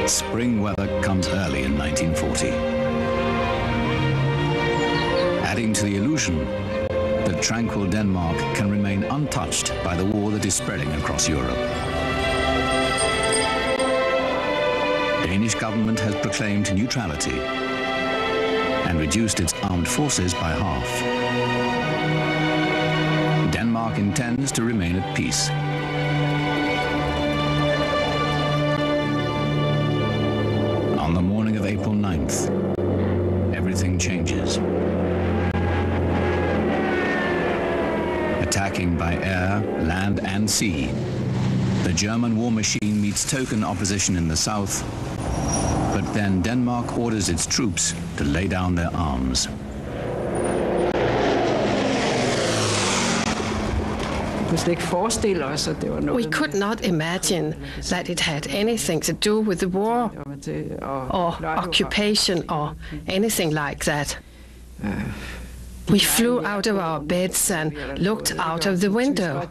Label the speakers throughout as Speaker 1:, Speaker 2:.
Speaker 1: Spring weather comes early in 1940, adding to the illusion that tranquil Denmark can remain untouched by the war that is spreading across Europe. Danish government has proclaimed neutrality and reduced its armed forces by half. Denmark intends to remain at peace. On the morning of April 9th, everything changes. Attacking by air, land and sea, the German war machine meets token opposition in the south, but then Denmark orders its troops to lay down their arms.
Speaker 2: We could not imagine that it had anything to do with the war or occupation or anything like that. We flew out of our beds and looked out of the window.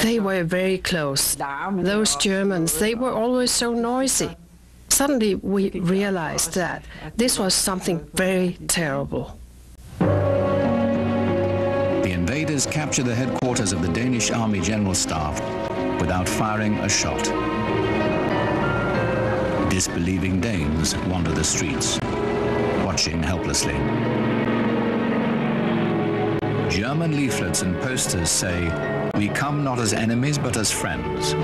Speaker 2: They were very close. Those Germans, they were always so noisy. Suddenly we realized that this was something very terrible.
Speaker 1: The invaders capture the headquarters of the Danish Army General Staff without firing a shot. Disbelieving Danes wander the streets, watching helplessly. German leaflets and posters say, "We come not as enemies but as friends,"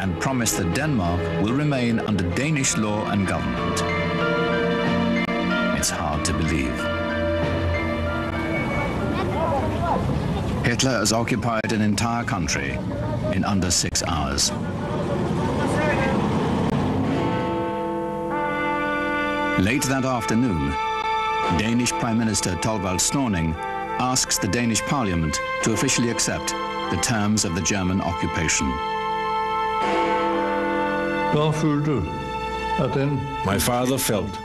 Speaker 1: and promise that Denmark will remain under Danish law and government. It's hard to believe. Hitler has occupied an entire country in under 6 hours. Late that afternoon, Danish Prime Minister Thorvald Snorning asks the Danish Parliament to officially accept the terms of the German occupation.
Speaker 3: My father felt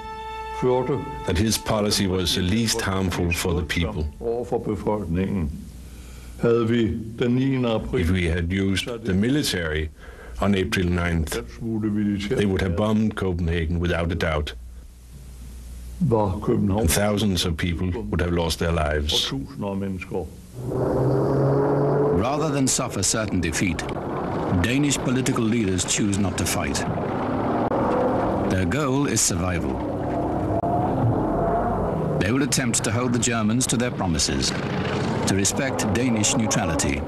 Speaker 3: that his policy was the least harmful for the people. If we had used the military on April 9th, they would have bombed Copenhagen without a doubt. And thousands of people would have lost their lives.
Speaker 1: Rather than suffer certain defeat, Danish political leaders choose not to fight. Their goal is survival. They will attempt to hold the Germans to their promises, to respect Danish neutrality.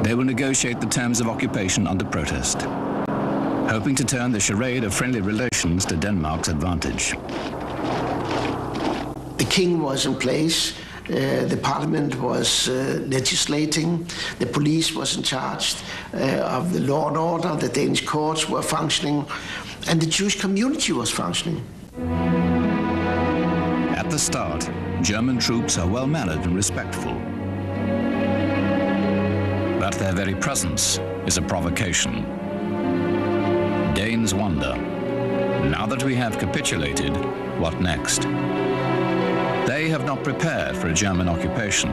Speaker 1: They will negotiate the terms of occupation under protest, hoping to turn the charade of friendly relations to Denmark's advantage.
Speaker 4: The king was in place, the parliament was legislating, the police was in charge of the law and order, the Danish courts were functioning, and the Jewish community was functioning.
Speaker 1: At the start, German troops are well-mannered and respectful. But their very presence is a provocation. Danes wonder, now that we have capitulated, what next? They have not prepared for a German occupation.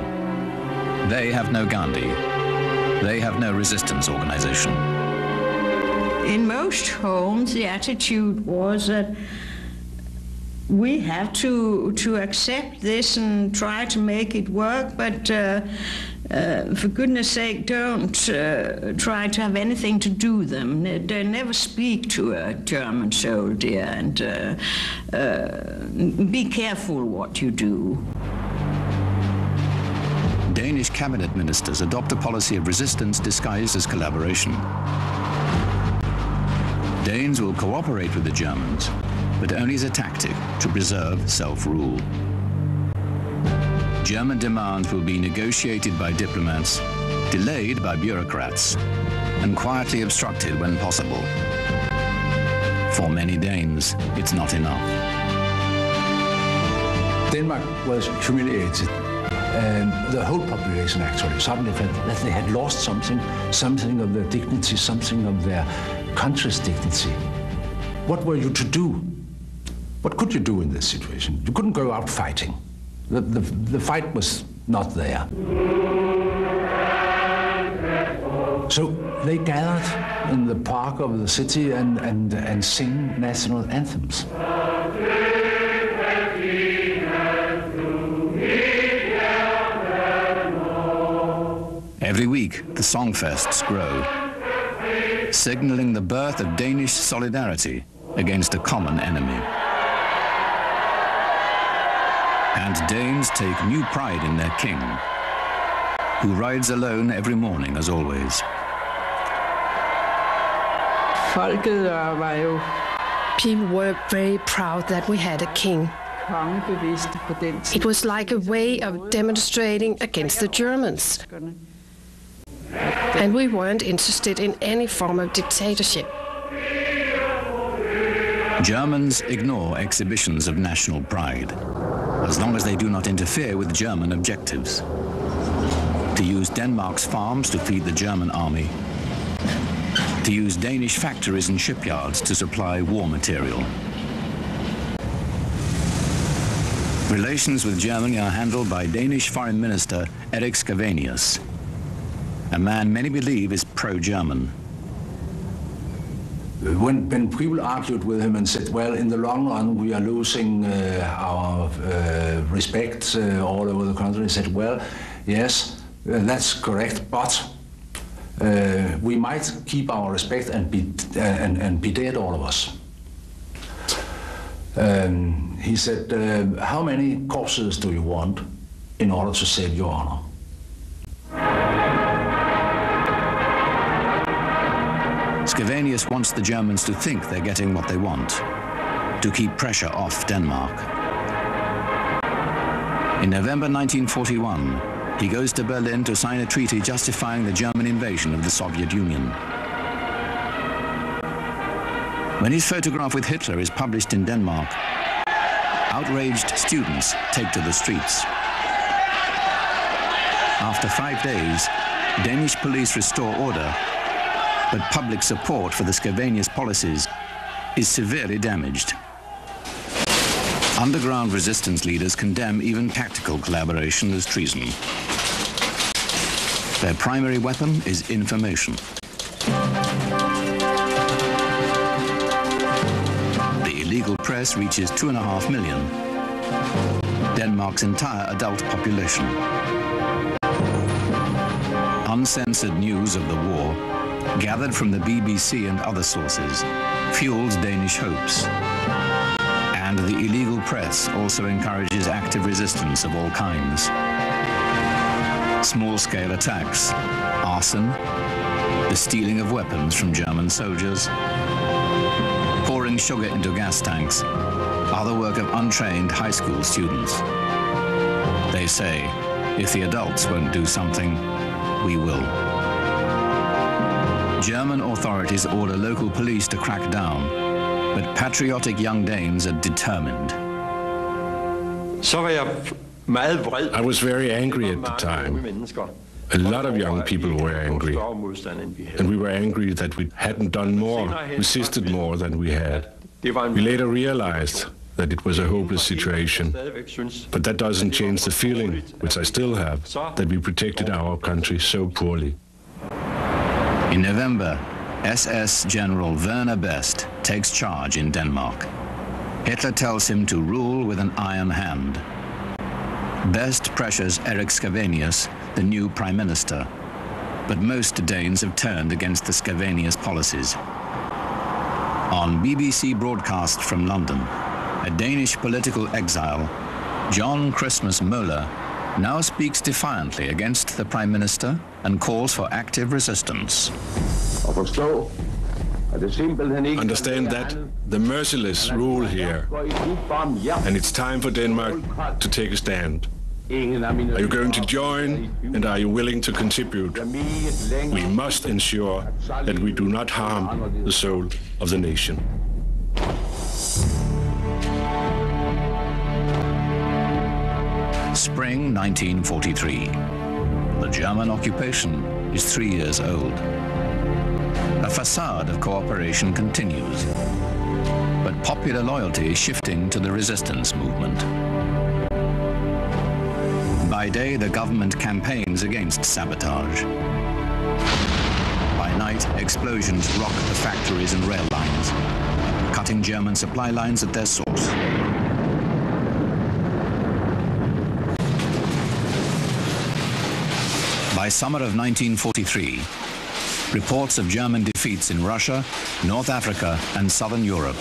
Speaker 1: They have no Gandhi. They have no resistance organization.
Speaker 5: In most homes, the attitude was that we have to accept this and try to make it work, but for goodness sake, don't try to have anything to do with them. They never speak to a German soldier, and be careful what you do.
Speaker 1: Danish cabinet ministers adopt a policy of resistance disguised as collaboration. Danes will cooperate with the Germans, but only as a tactic to preserve self-rule. German demands will be negotiated by diplomats, delayed by bureaucrats, and quietly obstructed when possible. For many Danes, it's not enough.
Speaker 6: Denmark was humiliated, and the whole population actually suddenly felt that they had lost something of their dignity, something of their country's dignity. What were you to do? What could you do in this situation? You couldn't go out fighting. The fight was not there. So they gathered in the park of the city and sing national anthems.
Speaker 1: Every week, the songfests grow, signaling the birth of Danish solidarity against a common enemy. And Danes take new pride in their king, who rides alone every morning as always.
Speaker 2: People were very proud that we had a king. It was like a way of demonstrating against the Germans. And we weren't interested in any form of dictatorship.
Speaker 1: Germans ignore exhibitions of national pride, as long as they do not interfere with German objectives. To use Denmark's farms to feed the German army, to use Danish factories and shipyards to supply war material. Relations with Germany are handled by Danish Foreign Minister Erik Scavenius, a man many believe is pro-German.
Speaker 6: When people argued with him and said, well, in the long run, we are losing our respect all over the country, he said, well, yes, that's correct, but we might keep our respect and be dead, all of us. He said, how many corpses do you want in order to save your honor?
Speaker 1: Scavenius wants the Germans to think they're getting what they want, to keep pressure off Denmark. In November 1941, he goes to Berlin to sign a treaty justifying the German invasion of the Soviet Union. When his photograph with Hitler is published in Denmark, outraged students take to the streets. After 5 days, Danish police restore order, but public support for the Scavenius policies is severely damaged. Underground resistance leaders condemn even tactical collaboration as treason. Their primary weapon is information. The illegal press reaches 2.5 million, Denmark's entire adult population. Uncensored news of the war, gathered from the BBC and other sources, fuels Danish hopes. And the illegal press also encourages active resistance of all kinds. Small-scale attacks, arson, the stealing of weapons from German soldiers, pouring sugar into gas tanks, are the work of untrained high school students. They say, if the adults won't do something, we will. German authorities order local police to crack down, but patriotic young Danes are determined.
Speaker 3: I was very angry at the time. A lot of young people were angry, and we were angry that we hadn't done more, resisted more than we had. We later realized that it was a hopeless situation, but that doesn't change the feeling, which I still have, that we protected our country so poorly.
Speaker 1: In November, SS General Werner Best takes charge in Denmark. Hitler tells him to rule with an iron hand. Best pressures Erik Scavenius, the new prime minister, but most Danes have turned against the Scavenius policies. On BBC broadcast from London, a Danish political exile, John Christmas Møller, now speaks defiantly against the prime minister and calls for active resistance.
Speaker 3: Understand that the merciless rule here, and it's time for Denmark to take a stand. Are you going to join, and are you willing to contribute? We must ensure that we do not harm the soul of the nation.
Speaker 1: Spring 1943. The German occupation is 3 years old. A facade of cooperation continues, but popular loyalty is shifting to the resistance movement. By day, the government campaigns against sabotage. night, explosions rock the factories and rail lines, cutting German supply lines at their source. By summer of 1943, reports of German defeats in Russia, North Africa and southern Europe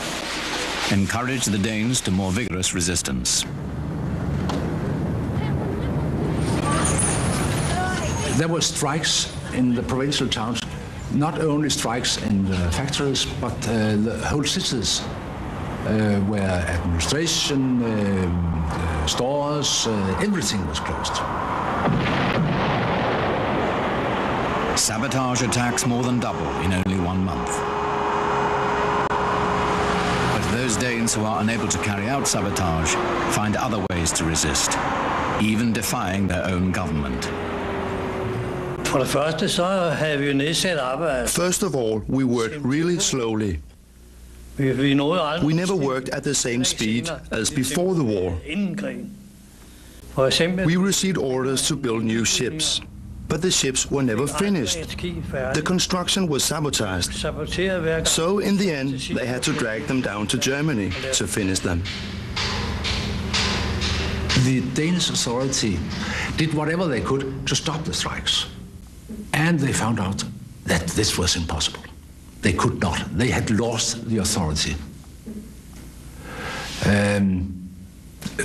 Speaker 1: encouraged the Danes to more vigorous resistance.
Speaker 6: There were strikes in the provincial towns, not only strikes in the factories, but the whole cities where administration, stores, everything was closed.
Speaker 1: Sabotage attacks more than double in only 1 month. But those Danes who are unable to carry out sabotage find other ways to resist, even defying their own government.
Speaker 7: First of all, we worked really slowly. We never worked at the same speed as before the war. We received orders to build new ships, but the ships were never finished. The construction was sabotaged. So in the end, they had to drag them down to Germany to finish them.
Speaker 6: The Danish authority did whatever they could to stop the strikes. And they found out that this was impossible. They could not. They had lost the authority.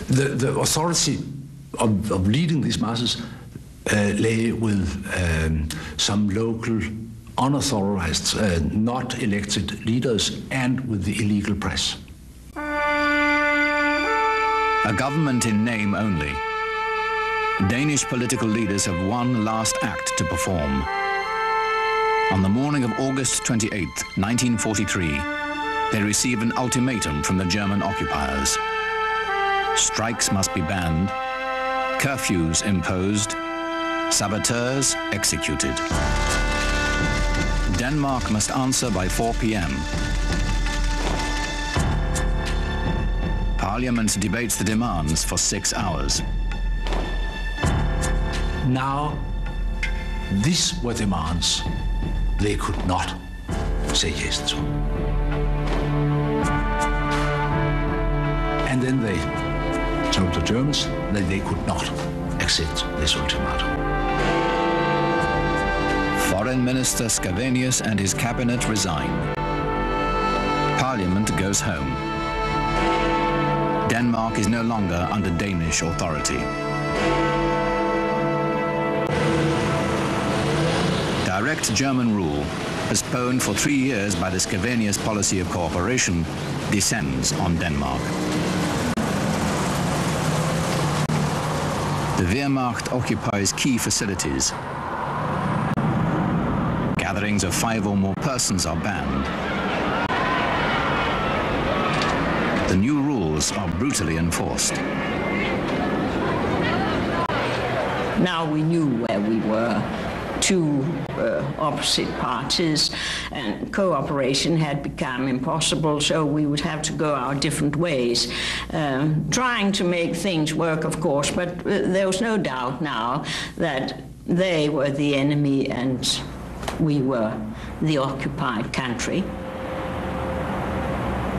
Speaker 6: The authority of leading these masses lay with some local, unauthorized, not elected leaders and with the illegal press.
Speaker 1: A government in name only. Danish political leaders have one last act to perform. On the morning of August 28, 1943, they receive an ultimatum from the German occupiers. Strikes must be banned, curfews imposed, saboteurs executed. Denmark must answer by 4 p.m. Parliament debates the demands for 6 hours.
Speaker 6: Now, these were demands they could not say yes to. And then they told the Germans that they could not accept this ultimatum.
Speaker 1: Foreign Minister Scavenius and his cabinet resign. Parliament goes home. Denmark is no longer under Danish authority. Direct German rule, postponed for 3 years by the Scavenius policy of cooperation, descends on Denmark. The Wehrmacht occupies key facilities. Gatherings of 5 or more persons are banned. The new rules are brutally enforced.
Speaker 5: Now we knew where we were. Two opposite parties, and cooperation had become impossible, so we would have to go our different ways, trying to make things work, of course, but there was no doubt now that they were the enemy and we were the occupied country.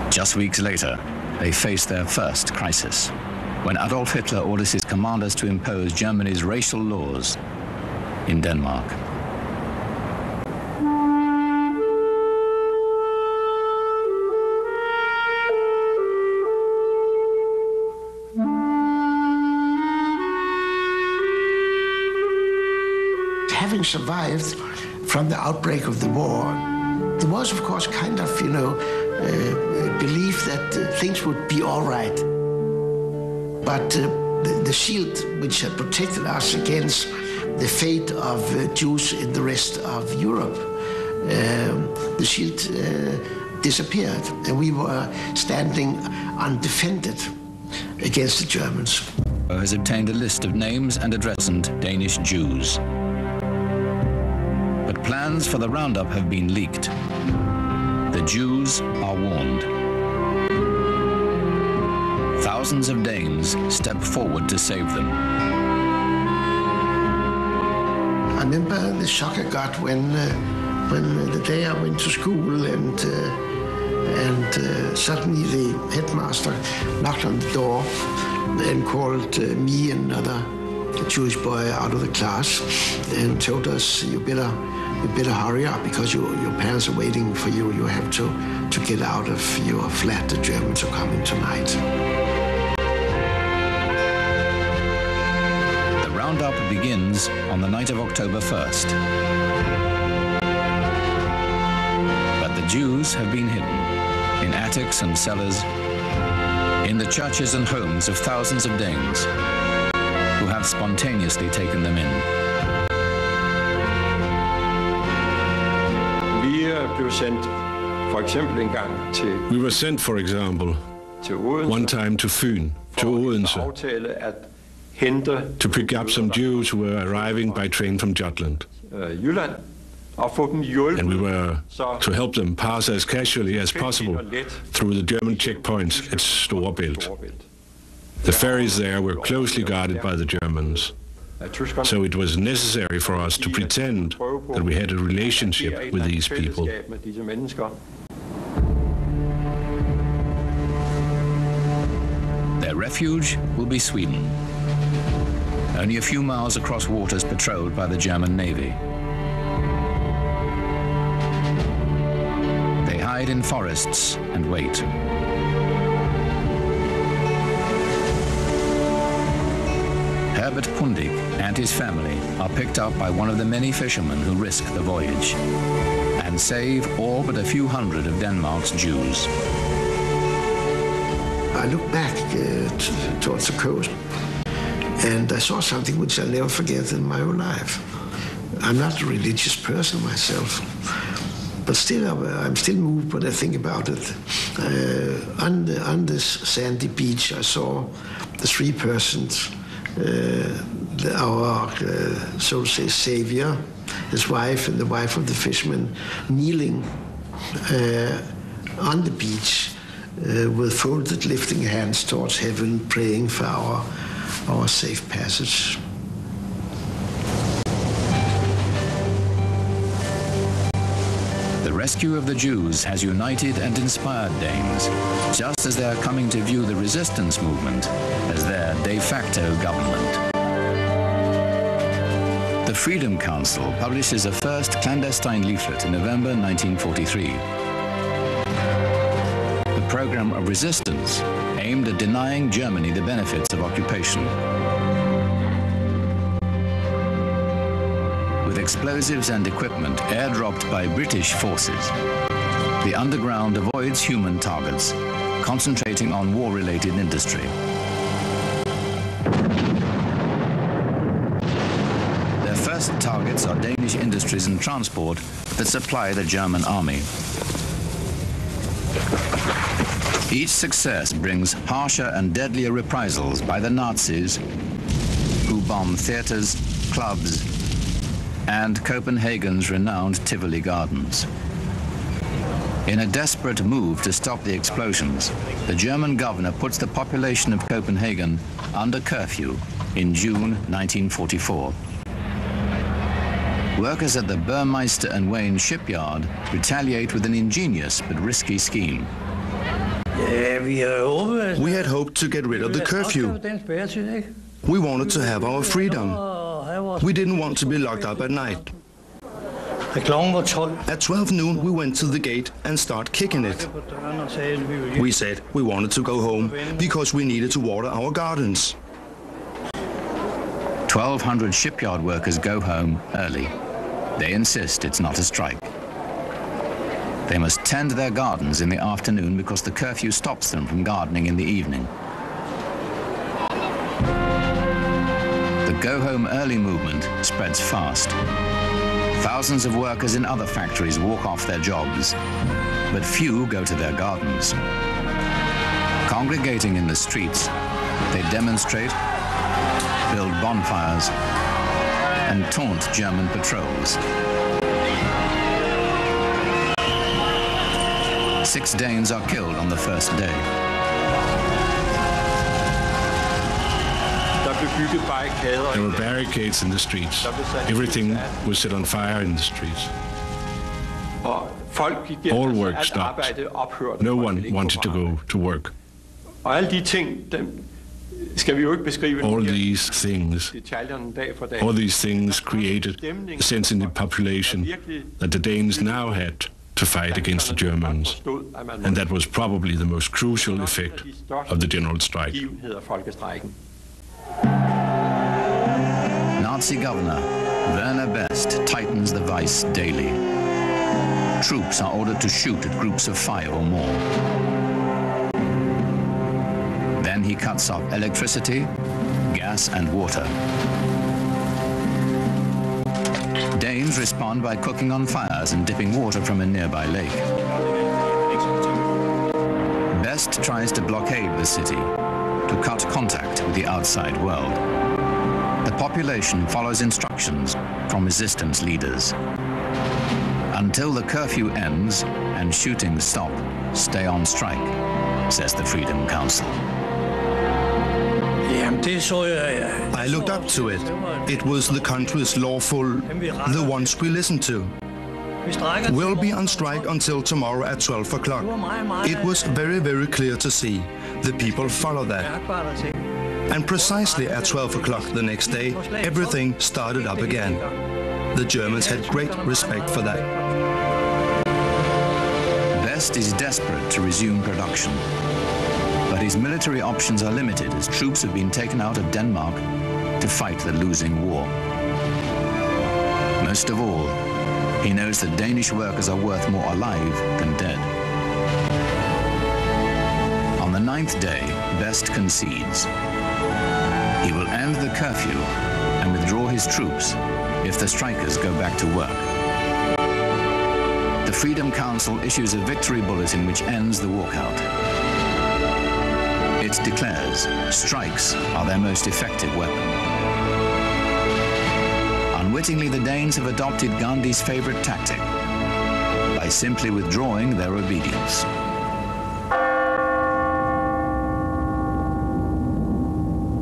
Speaker 1: Just weeks later, they face their first crisis, when Adolf Hitler orders his commanders to impose Germany's racial laws in Denmark.
Speaker 4: Having survived from the outbreak of the war, there was, of course, kind of, belief that things would be all right. But the shield which had protected us against the fate of Jews in the rest of Europe, the shield disappeared, and we were standing undefended against the Germans.
Speaker 1: Has obtained a list of names and addresses of Danish Jews. But plans for the roundup have been leaked. The Jews are warned. Thousands of Danes step forward to save them.
Speaker 4: I remember the shock I got when when the day I went to school and suddenly the headmaster knocked on the door and called me and another Jewish boy out of the class and told us, you better hurry up because your parents are waiting for you. You have to get out of your flat. The Germans are coming tonight.
Speaker 1: The roundup begins on the night of October 1st. But the Jews have been hidden in attics and cellars, in the churches and homes of thousands of Danes who have spontaneously taken them in.
Speaker 3: We were sent, for example, one time to Fyn, to Odense, to pick up some Jews who were arriving by train from Jutland. And we were to help them pass as casually as possible through the German checkpoints at Storebælt. The ferries there were closely guarded by the Germans, so it was necessary for us to pretend that we had a relationship with these people.
Speaker 1: Their refuge will be Sweden, only a few miles across waters patrolled by the German Navy. They hide in forests and wait. Herbert Pundik and his family are picked up by one of the many fishermen who risk the voyage and save all but a few hundred of Denmark's Jews.
Speaker 4: I looked back towards the coast and I saw something which I'll never forget in my whole life. I'm not a religious person myself, but still I'm still moved when I think about it. On this sandy beach I saw the three persons, our, so to say, savior, his wife and the wife of the fisherman, kneeling on the beach with folded lifting hands towards heaven, praying for our safe passage.
Speaker 1: The rescue of the Jews has united and inspired Danes, just as they are coming to view the resistance movement as their de facto government. The Freedom Council publishes a first clandestine leaflet in November 1943. The program of resistance aimed at denying Germany the benefits of occupation. With explosives and equipment airdropped by British forces, the underground avoids human targets, concentrating on war-related industry. Their first targets are Danish industries and transport that supply the German army. Each success brings harsher and deadlier reprisals by the Nazis, who bomb theaters, clubs, and Copenhagen's renowned Tivoli Gardens. In a desperate move to stop the explosions, the German governor puts the population of Copenhagen under curfew in June 1944. Workers at the Burmeister and Wain shipyard retaliate with an ingenious but risky scheme.
Speaker 7: We had hoped to get rid of the curfew. We wanted to have our freedom. We didn't want to be locked up at night. At 12 noon, we went to the gate and started kicking it. We said we wanted to go home because we needed to water our gardens.
Speaker 1: 1,200 shipyard workers go home early. They insist it's not a strike. They must tend their gardens in the afternoon because the curfew stops them from gardening in the evening. The go-home early movement spreads fast. Thousands of workers in other factories walk off their jobs, but few go to their gardens. Congregating in the streets, they demonstrate, build bonfires, and taunt German patrols. 6 Danes are killed on the first day.
Speaker 3: There were barricades in the streets. Everything was set on fire in the streets. All work stopped. No one wanted to go to work. All these things created a sense in the population that the Danes now had to fight against the Germans, and that was probably the most crucial effect of the general strike.
Speaker 1: Nazi governor Werner Best tightens the vice daily. Troops are ordered to shoot at groups of 5 or more. Then he cuts off electricity, gas and water. Danes respond by cooking on fires and dipping water from a nearby lake. Best tries to blockade the city, to cut contact with the outside world. The population follows instructions from resistance leaders. Until the curfew ends and shootings stop, stay on strike, says the Freedom Council.
Speaker 7: I looked up to it. It was the country's lawful, the ones we listened to. We'll be on strike until tomorrow at 12 o'clock. It was very, very clear to see. The people follow that. And precisely at 12 o'clock the next day, everything started up again. The Germans had great respect for that.
Speaker 1: Best is desperate to resume production. But his military options are limited as troops have been taken out of Denmark to fight the losing war. Most of all, he knows that Danish workers are worth more alive than dead. On the 9th day, Best concedes. He will end the curfew and withdraw his troops if the strikers go back to work. The Freedom Council issues a victory bulletin which ends the walkout. It declares strikes are their most effective weapon. Unwittingly, the Danes have adopted Gandhi's favorite tactic by simply withdrawing their obedience.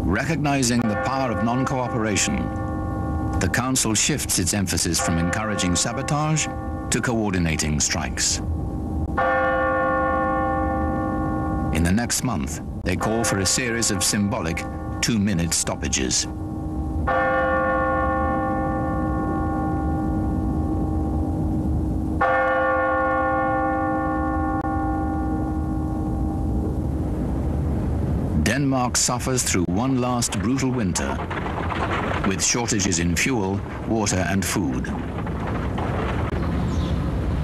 Speaker 1: Recognizing the power of non-cooperation, the Council shifts its emphasis from encouraging sabotage to coordinating strikes. In the next month, they call for a series of symbolic 2-minute stoppages. Denmark suffers through one last brutal winter, with shortages in fuel, water and food.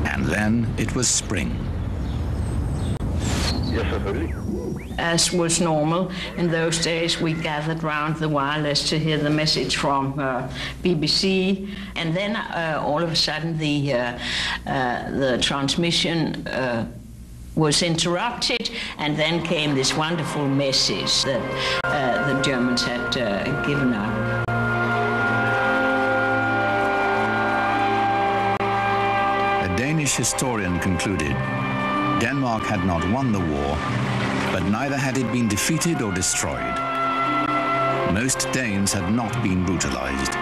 Speaker 1: And then it was spring.
Speaker 5: As was normal in those days, we gathered round the wireless to hear the message from BBC, and then all of a sudden the transmission was interrupted, and then came this wonderful message that the Germans had given up.
Speaker 1: A Danish historian concluded, Denmark had not won the war, but neither had it been defeated or destroyed. Most Danes had not been brutalized,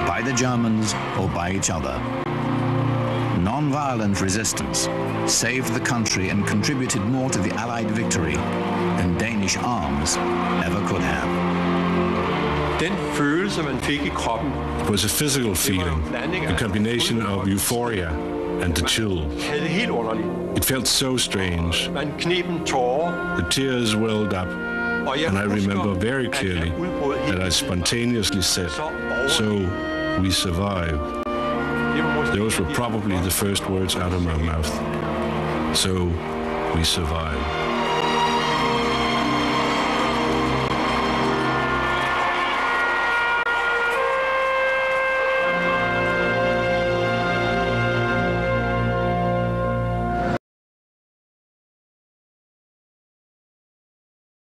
Speaker 1: by the Germans or by each other. Non-violent resistance saved the country and contributed more to the Allied victory than Danish arms ever could have.
Speaker 3: It was a physical feeling, a combination of euphoria and the chill. It felt so strange. The tears welled up, and I remember very clearly that I spontaneously said, "So we survived." Those were probably the first words out of my mouth. So we survived.